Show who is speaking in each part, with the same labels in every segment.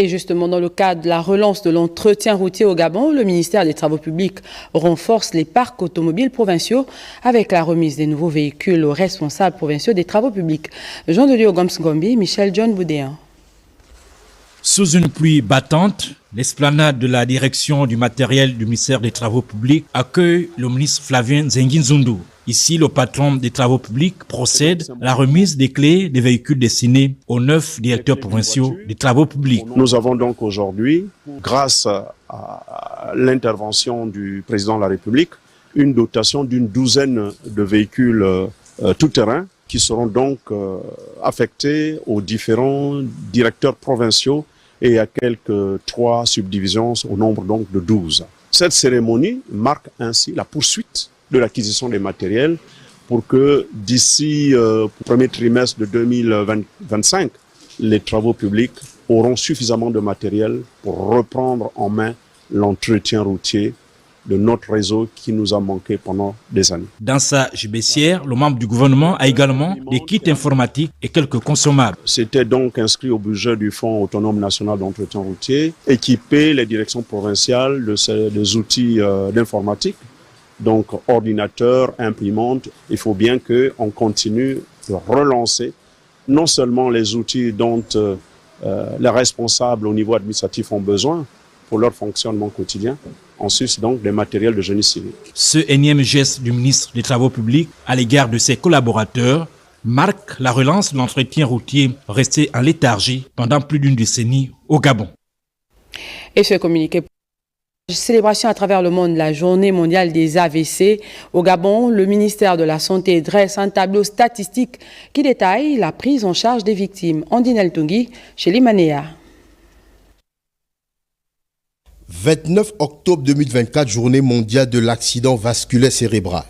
Speaker 1: Et justement, dans le cadre de la relance de l'entretien routier au Gabon, le ministère des Travaux publics renforce les parcs automobiles provinciaux avec la remise des nouveaux véhicules aux responsables provinciaux des travaux publics. Jean de Dieu Goms-Ngombi, Michel John Boudéan.
Speaker 2: Sous une pluie battante, l'esplanade de la direction du matériel du ministère des Travaux publics accueille le ministre Flavien Zenguin-Zundu. Ici, le patron des Travaux publics procède à la remise des clés des véhicules destinés aux 9 directeurs provinciaux des Travaux publics.
Speaker 3: Nous avons donc aujourd'hui, grâce à l'intervention du président de la République, une dotation d'une douzaine de véhicules tout-terrain qui seront donc affectés aux différents directeurs provinciaux et à quelques 3 subdivisions au nombre donc de 12. Cette cérémonie marque ainsi la poursuite de l'acquisition des matériels pour que d'ici le premier trimestre de 2025, les travaux publics auront suffisamment de matériel pour reprendre en main l'entretien routier de notre réseau qui nous a manqué pendant des années.
Speaker 2: Dans sa gibecière, le membre du gouvernement a également des kits informatiques et quelques consommables.
Speaker 3: C'était donc inscrit au budget du Fonds autonome national d'entretien routier, équiper les directions provinciales des outils d'informatique, donc ordinateur, imprimante. Il faut bien qu'on continue de relancer non seulement les outils dont les responsables au niveau administratif ont besoin pour leur fonctionnement quotidien, ensuite donc des matériels de génie civil.
Speaker 2: Ce énième geste du ministre des Travaux publics à l'égard de ses collaborateurs marque la relance de l'entretien routier resté en léthargie pendant plus d'une décennie au Gabon.
Speaker 1: Et ce communiqué célébration à travers le monde, la journée mondiale des AVC. Au Gabon, le ministère de la Santé dresse un tableau statistique qui détaille la prise en charge des victimes. Andine El-Tungui, chez Limanéa.
Speaker 4: 29 octobre 2024, journée mondiale de l'accident vasculaire cérébral.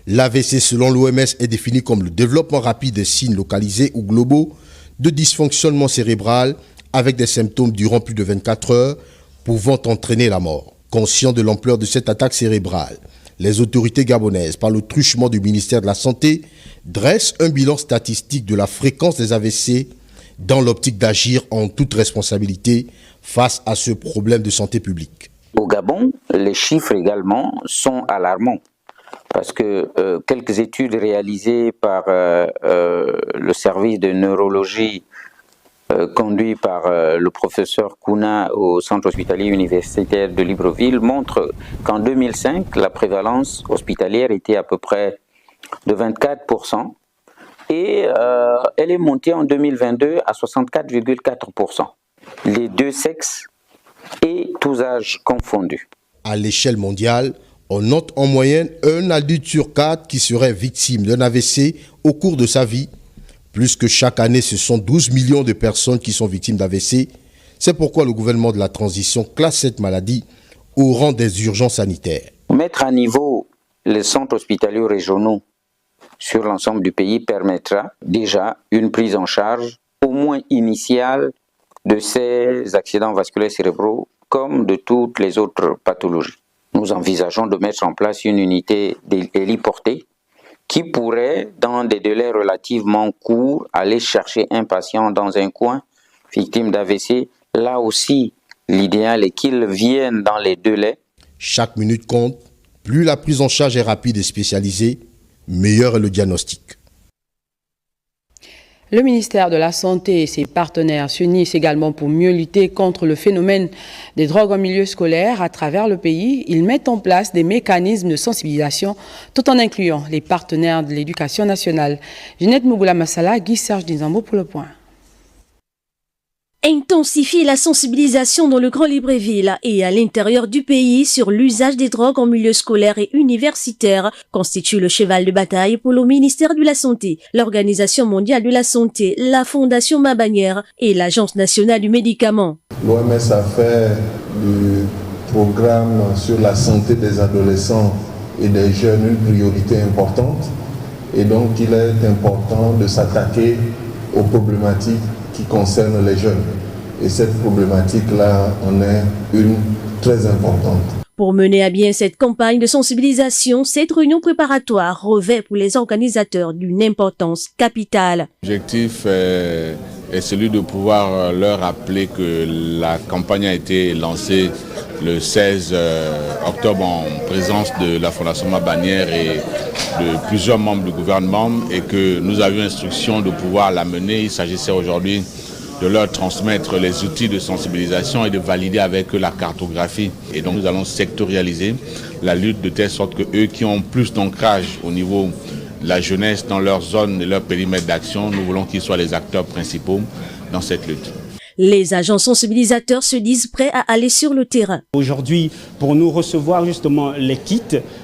Speaker 4: L'AVC, selon l'OMS, est défini comme le développement rapide des signes localisés ou globaux de dysfonctionnement cérébral avec des symptômes durant plus de 24 heures, pouvant entraîner la mort. Conscient de l'ampleur de cette attaque cérébrale, les autorités gabonaises, par le truchement du ministère de la Santé, dressent un bilan statistique de la fréquence des AVC dans l'optique d'agir en toute responsabilité face à ce problème de santé publique.
Speaker 5: Au Gabon, les chiffres également sont alarmants parce que quelques études réalisées par le service de neurologie conduit par le professeur Kouna au centre hospitalier universitaire de Libreville montrent qu'en 2005, la prévalence hospitalière était à peu près de 24% et elle est montée en 2022 à 64,4%. Les deux sexes et tous âges confondus.
Speaker 4: À l'échelle mondiale, on note en moyenne un adulte sur 4 qui serait victime d'un AVC au cours de sa vie. Plus que chaque année, ce sont 12 millions de personnes qui sont victimes d'AVC. C'est pourquoi le gouvernement de la transition classe cette maladie au rang des urgences sanitaires.
Speaker 5: Mettre à niveau les centres hospitaliers régionaux sur l'ensemble du pays permettra déjà une prise en charge au moins initiale de ces accidents vasculaires cérébraux comme de toutes les autres pathologies. Nous envisageons de mettre en place une unité héliportée qui pourrait, dans des délais relativement courts, aller chercher un patient dans un coin, victime d'AVC. Là aussi, l'idéal est qu'il vienne dans les délais.
Speaker 4: Chaque minute compte. Plus la prise en charge est rapide et spécialisée, meilleur est le diagnostic.
Speaker 1: Le ministère de la Santé et ses partenaires s'unissent également pour mieux lutter contre le phénomène des drogues en milieu scolaire à travers le pays. Ils mettent en place des mécanismes de sensibilisation tout en incluant les partenaires de l'éducation nationale. Ginette Mouboula Massala, Guy Serge Dizambo pour le point.
Speaker 6: Intensifier la sensibilisation dans le Grand Libreville et à l'intérieur du pays sur l'usage des drogues en milieu scolaire et universitaire constitue le cheval de bataille pour le ministère de la Santé, l'Organisation mondiale de la santé, la Fondation Mabanière et l'Agence nationale du médicament.
Speaker 7: L'OMS a fait du programme sur la santé des adolescents et des jeunes une priorité importante et donc il est important de s'attaquer aux problématiques qui concerne les jeunes. Et cette problématique-là en est une très importante.
Speaker 6: Pour mener à bien cette campagne de sensibilisation, cette réunion préparatoire revêt pour les organisateurs d'une importance capitale.
Speaker 8: L'objectif est est celui de pouvoir leur rappeler que la campagne a été lancée le 16 octobre en présence de la Fondation Ma Bannière et de plusieurs membres du gouvernement et que nous avions instruction de pouvoir la mener. Il s'agissait aujourd'hui de leur transmettre les outils de sensibilisation et de valider avec eux la cartographie. Et donc nous allons sectorialiser la lutte de telle sorte que eux qui ont plus d'ancrage au niveau de la jeunesse dans leur zone et leur périmètre d'action, nous voulons qu'ils soient les acteurs principaux dans cette lutte.
Speaker 6: Les agents sensibilisateurs se disent prêts à aller sur le terrain.
Speaker 9: Aujourd'hui, pour nous recevoir justement les kits,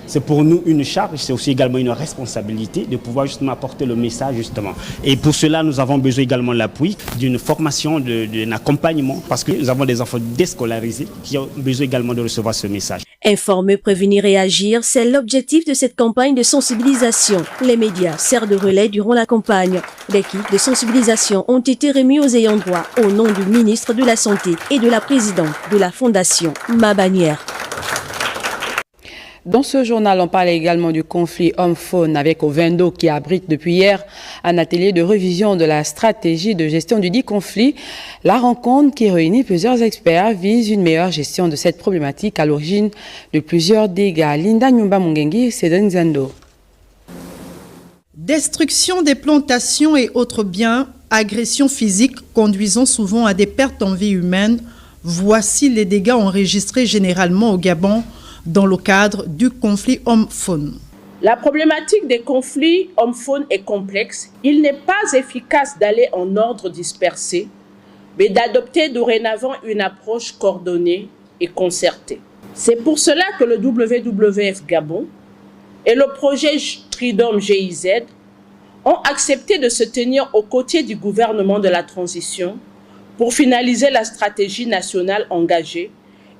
Speaker 9: c'est pour nous une charge, c'est aussi également une responsabilité de pouvoir justement apporter le message justement. Et pour cela, nous avons besoin également de l'appui, d'une formation, d'un accompagnement, parce que nous avons des enfants déscolarisés qui ont besoin également de recevoir ce message.
Speaker 6: Informer, prévenir et agir, c'est l'objectif de cette campagne de sensibilisation. Les médias servent de relais durant la campagne. Des kits de sensibilisation ont été remis aux ayants droit au nom du ministre de la Santé et de la présidente de la Fondation Ma Bannière.
Speaker 1: Dans ce journal, on parle également du conflit homme-faune avec Ovendo qui abrite depuis hier un atelier de révision de la stratégie de gestion du dit conflit. La rencontre qui réunit plusieurs experts vise une meilleure gestion de cette problématique à l'origine de plusieurs dégâts. Linda Nyumba Mungengi, Cédric Zando.
Speaker 10: Destruction des plantations et autres biens, agressions physiques conduisant souvent à des pertes en vie humaine, voici les dégâts enregistrés généralement au Gabon dans le cadre du conflit homme-faune.
Speaker 11: La problématique des conflits homme-faune est complexe. Il n'est pas efficace d'aller en ordre dispersé, mais d'adopter dorénavant une approche coordonnée et concertée. C'est pour cela que le WWF Gabon et le projet Tridom GIZ ont accepté de se tenir aux côtés du gouvernement de la transition pour finaliser la stratégie nationale engagée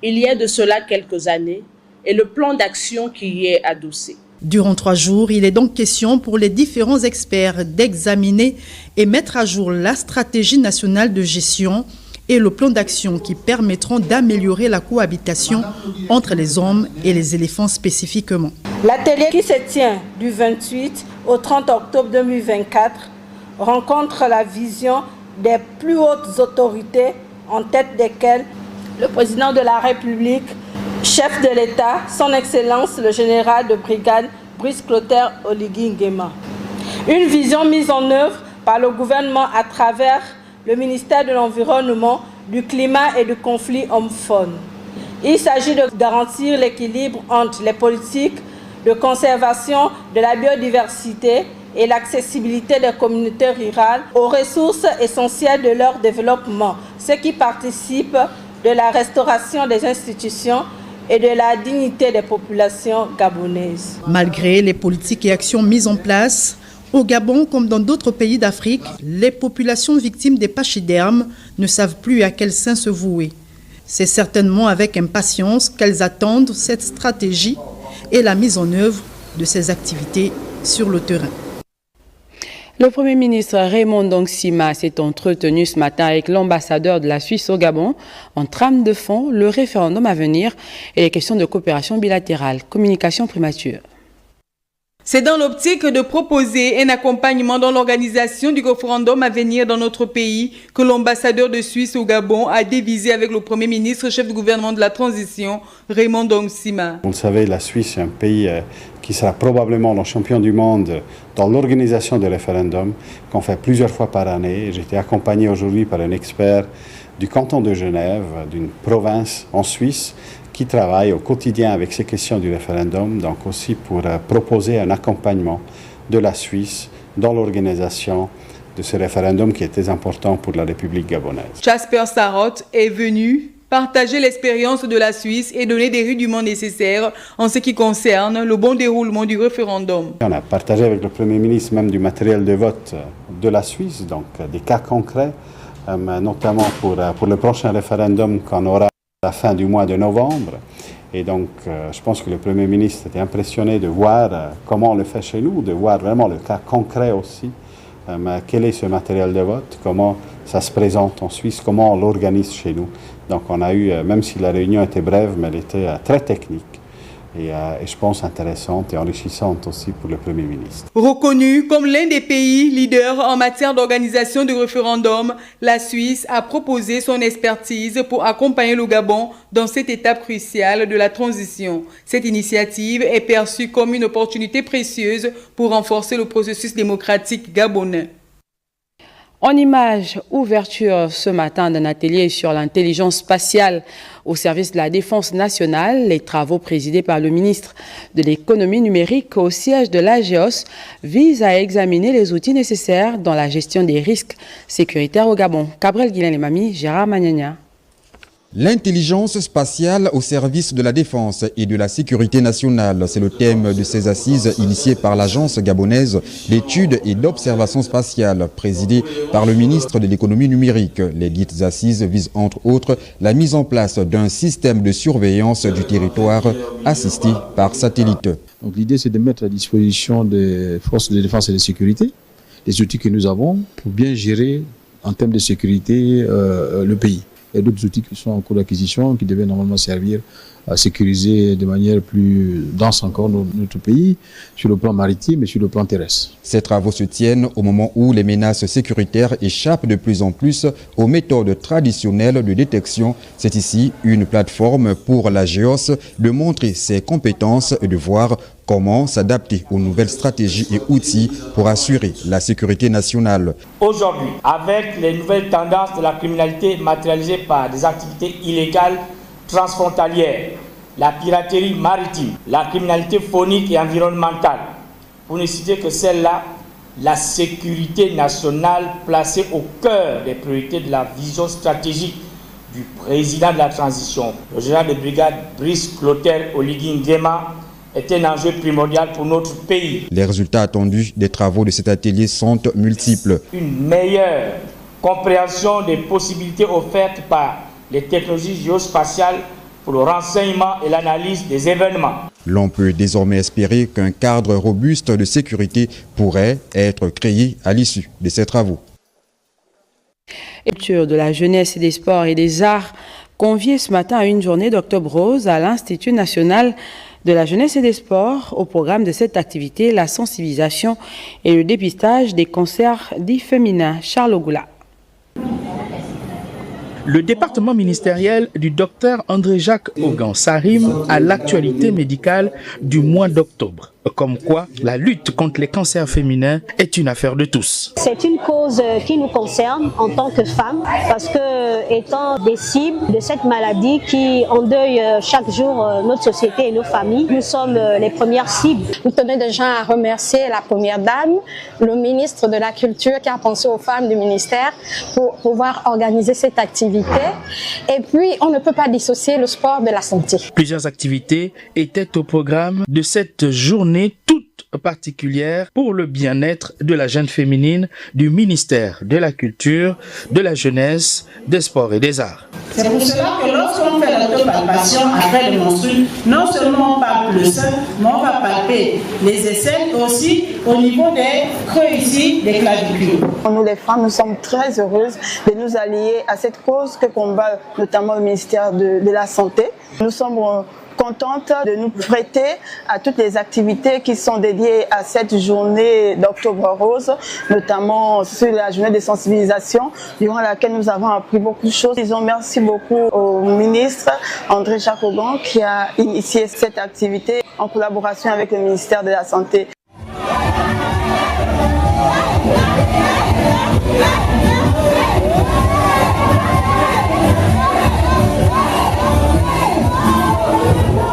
Speaker 11: il y a de cela quelques années et le plan d'action qui y est adossé.
Speaker 10: Durant 3 jours, il est donc question pour les différents experts d'examiner et mettre à jour la stratégie nationale de gestion et le plan d'action qui permettront d'améliorer la cohabitation entre les hommes et les éléphants spécifiquement.
Speaker 12: L'atelier qui se tient du 28 au 30 octobre 2024 rencontre la vision des plus hautes autorités, en tête desquelles le président de la République, chef de l'État, son Excellence le général de brigade Brice Clotaire Oligui Nguema. Une vision mise en œuvre par le gouvernement à travers le ministère de l'Environnement, du Climat et du conflit homme-faune. Il s'agit de garantir l'équilibre entre les politiques de conservation de la biodiversité et l'accessibilité des communautés rurales aux ressources essentielles de leur développement, ce qui participe de la restauration des institutions et de la dignité des populations gabonaises.
Speaker 10: Malgré les politiques et actions mises en place, au Gabon, comme dans d'autres pays d'Afrique, les populations victimes des pachydermes ne savent plus à quel sein se vouer. C'est certainement avec impatience qu'elles attendent cette stratégie et la mise en œuvre de ces activités sur le terrain.
Speaker 1: Le Premier ministre Raymond Ndongsima s'est entretenu ce matin avec l'ambassadeur de la Suisse au Gabon en trame de fond, le référendum à venir et les questions de coopération bilatérale. Communication primature.
Speaker 13: C'est dans l'optique de proposer un accompagnement dans l'organisation du référendum à venir dans notre pays que l'ambassadeur de Suisse au Gabon a dévisé avec le Premier ministre, chef du gouvernement de la transition, Raymond Ndongsima.
Speaker 14: Vous le savez, la Suisse est un pays qui sera probablement le champion du monde dans l'organisation des référendums, qu'on fait plusieurs fois par année. J'ai été accompagné aujourd'hui par un expert du canton de Genève, d'une province en Suisse, qui travaille au quotidien avec ces questions du référendum, donc aussi pour proposer un accompagnement de la Suisse dans l'organisation de ce référendum qui est très important pour la République gabonaise.
Speaker 13: Jasper Sarot est venu partager l'expérience de la Suisse et donner des rudiments nécessaires en ce qui concerne le bon déroulement du référendum.
Speaker 14: On a partagé avec le Premier ministre même du matériel de vote de la Suisse, donc des cas concrets, notamment pour le prochain référendum qu'on aura à la fin du mois de novembre. Et donc, je pense que le Premier ministre était impressionné de voir comment on le fait chez nous, de voir vraiment le cas concret aussi. Quel est ce matériel de vote, comment ça se présente en Suisse, comment on l'organise chez nous. Donc on a eu, même si la réunion était brève, mais elle était très technique, et je pense intéressante et enrichissante aussi pour le Premier ministre.
Speaker 13: Reconnu comme l'un des pays leaders en matière d'organisation de référendums, la Suisse a proposé son expertise pour accompagner le Gabon dans cette étape cruciale de la transition. Cette initiative est perçue comme une opportunité précieuse pour renforcer le processus démocratique gabonais.
Speaker 1: En image, ouverture ce matin d'un atelier sur l'intelligence spatiale au service de la défense nationale. Les travaux présidés par le ministre de l'économie numérique au siège de l'AGEOS visent à examiner les outils nécessaires dans la gestion des risques sécuritaires au Gabon. Cabrel Guilain-Lemami, Gérard Magnagna.
Speaker 15: L'intelligence spatiale au service de la défense et de la sécurité nationale, c'est le thème de ces assises initiées par l'agence gabonaise d'études et d'observation spatiale, présidée par le ministre de l'économie numérique. Les dites assises visent entre autres la mise en place d'un système de surveillance du territoire assisté par satellite.
Speaker 16: Donc l'idée c'est de mettre à disposition des forces de défense et de sécurité les outils que nous avons pour bien gérer en termes de sécurité le pays. Il y a d'autres outils qui sont en cours d'acquisition, qui devaient normalement servir à sécuriser de manière plus dense encore notre pays, sur le plan maritime et sur le plan terrestre.
Speaker 15: Ces travaux se tiennent au moment où les menaces sécuritaires échappent de plus en plus aux méthodes traditionnelles de détection. C'est ici une plateforme pour l'AGEOS de montrer ses compétences et de voir comment s'adapter aux nouvelles stratégies et outils pour assurer la sécurité nationale.
Speaker 17: Aujourd'hui, avec les nouvelles tendances de la criminalité matérialisée par des activités illégales transfrontalières, la piraterie maritime, la criminalité phonique et environnementale, pour ne citer que celle-là, la sécurité nationale placée au cœur des priorités de la vision stratégique du président de la transition, le général de brigade Brice Clotaire Oligui Nguema, est un enjeu primordial pour notre pays.
Speaker 15: Les résultats attendus des travaux de cet atelier sont multiples.
Speaker 17: Une meilleure compréhension des possibilités offertes par les technologies géospatiales pour le renseignement et l'analyse des événements.
Speaker 15: L'on peut désormais espérer qu'un cadre robuste de sécurité pourrait être créé à l'issue de ces travaux.
Speaker 1: De la jeunesse et des sports et des arts conviés ce matin à une journée d'Octobre Rose à l'Institut national de la jeunesse et des sports. Au programme de cette activité, la sensibilisation et le dépistage des cancers dits féminins. Charles Ogoula.
Speaker 18: Le département ministériel du docteur André-Jacques Augan s'arrime à l'actualité médicale du mois d'octobre. Comme quoi, la lutte contre les cancers féminins est une affaire de tous.
Speaker 19: C'est une cause qui nous concerne en tant que femmes, parce que étant des cibles de cette maladie qui endeuille chaque jour notre société et nos familles, nous sommes les premières cibles.
Speaker 20: Nous tenons déjà à remercier la première dame, le ministre de la Culture qui a pensé aux femmes du ministère pour pouvoir organiser cette activité. Et puis, on ne peut pas dissocier le sport de la santé.
Speaker 18: Plusieurs activités étaient au programme de cette journée toute particulière pour le bien-être de la jeune féminine du ministère de la Culture, de la Jeunesse, des Sports et des Arts.
Speaker 21: C'est pour cela que lorsqu'on fait l'autopalpation après le menstru, non seulement on palpe le sein, mais on va palper les aisselles aussi au niveau des creux ici des clavicules.
Speaker 22: Nous les femmes, nous sommes très heureuses de nous allier à cette cause que combat notamment le ministère de la Santé. Nous sommes contente de nous prêter à toutes les activités qui sont dédiées à cette journée d'Octobre Rose, notamment sur la journée de sensibilisation, durant laquelle nous avons appris beaucoup de choses. Disons merci beaucoup au ministre André-Jacques Augan qui a initié cette activité en collaboration avec le ministère de la Santé.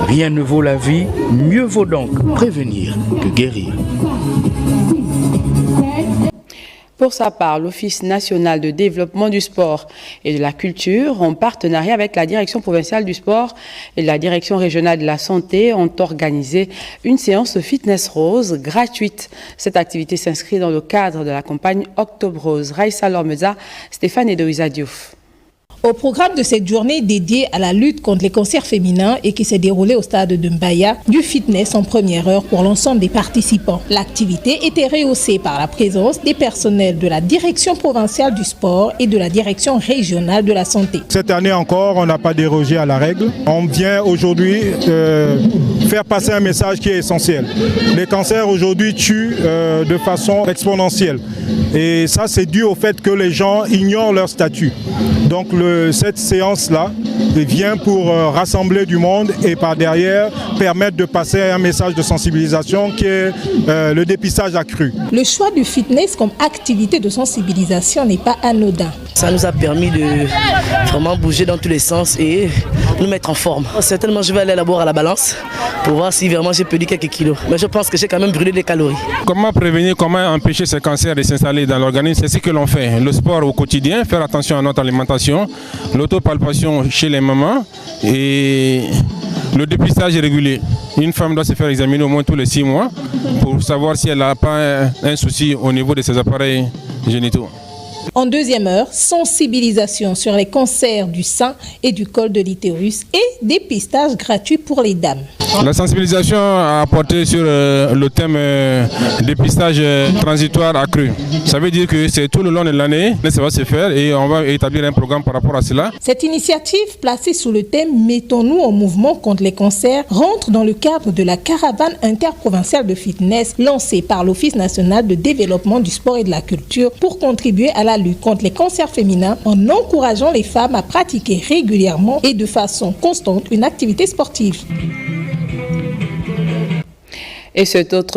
Speaker 18: Rien ne vaut la vie, mieux vaut donc prévenir que guérir.
Speaker 1: Pour sa part, l'Office national de développement du sport et de la culture, en partenariat avec la Direction provinciale du sport et la Direction régionale de la santé, ont organisé une séance Fitness Rose gratuite. Cette activité s'inscrit dans le cadre de la campagne Octobre Rose. Raïssa Lormeza, Stéphane Edoïsa Diouf.
Speaker 23: Au programme de cette journée dédiée à la lutte contre les cancers féminins et qui s'est déroulée au stade de Mbaya, du fitness en première heure pour l'ensemble des participants. L'activité était rehaussée par la présence des personnels de la Direction provinciale du sport et de la Direction régionale de la santé.
Speaker 24: Cette année encore, on n'a pas dérogé à la règle. On vient aujourd'hui
Speaker 2: faire passer un message qui est essentiel. Les cancers aujourd'hui tuent de façon exponentielle. Et ça, c'est dû au fait que les gens ignorent leur statut. Donc cette séance-là vient pour rassembler du monde et par derrière permettre de passer un message de sensibilisation qui est le dépistage accru.
Speaker 23: Le choix du fitness comme activité de sensibilisation n'est pas anodin.
Speaker 3: Ça nous a permis de vraiment bouger dans tous les sens et nous mettre en forme. Certainement, je vais aller d'abord à la balance pour voir si vraiment j'ai perdu quelques kilos. Mais je pense que j'ai quand même brûlé des calories.
Speaker 5: Comment prévenir, comment empêcher ces cancers de s'installer dans l'organisme? C'est ce que l'on fait. Le sport au quotidien, faire attention à notre alimentation, l'autopalpation chez les mamans et le dépistage régulier. Une femme doit se faire examiner au moins tous les 6 mois pour savoir si elle n'a pas un souci au niveau de ses appareils génitaux.
Speaker 23: En deuxième heure, sensibilisation sur les cancers du sein et du col de l'utérus et dépistage gratuit pour les dames.
Speaker 5: La sensibilisation a porté sur le thème dépistage transitoire accru. Ça veut dire que c'est tout le long de l'année que ça va se faire et on va établir un programme par rapport à cela.
Speaker 23: Cette initiative placée sous le thème « Mettons-nous en mouvement contre les cancers » rentre dans le cadre de la caravane interprovinciale de fitness lancée par l'Office national de développement du sport et de la culture pour contribuer à la lutte contre les cancers féminins en encourageant les femmes à pratiquer régulièrement et de façon constante une activité sportive.
Speaker 1: Et cet autre